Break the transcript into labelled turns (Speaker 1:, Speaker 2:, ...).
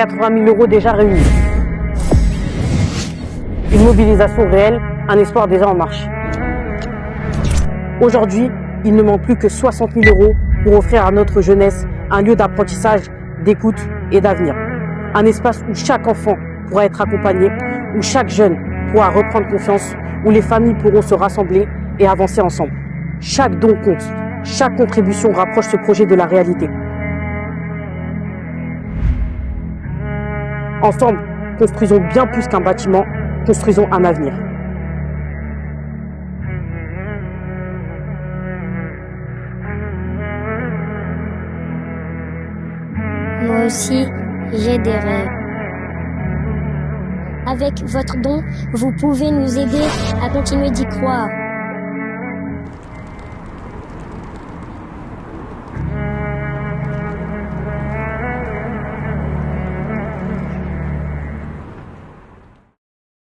Speaker 1: 80 000 € déjà réunis. Une mobilisation réelle, un espoir déjà en marche. Aujourd'hui, il ne manque plus que 60 000 € pour offrir à notre jeunesse un lieu d'apprentissage, d'écoute et d'avenir. Un espace où chaque enfant pourra être accompagné, où chaque jeune pourra reprendre confiance, où les familles pourront se rassembler et avancer ensemble. Chaque don compte, chaque contribution rapproche ce projet de la réalité. Ensemble, construisons bien plus qu'un bâtiment, construisons un avenir.
Speaker 2: Moi aussi, j'ai des rêves. Avec votre don, vous pouvez nous aider à continuer d'y croire.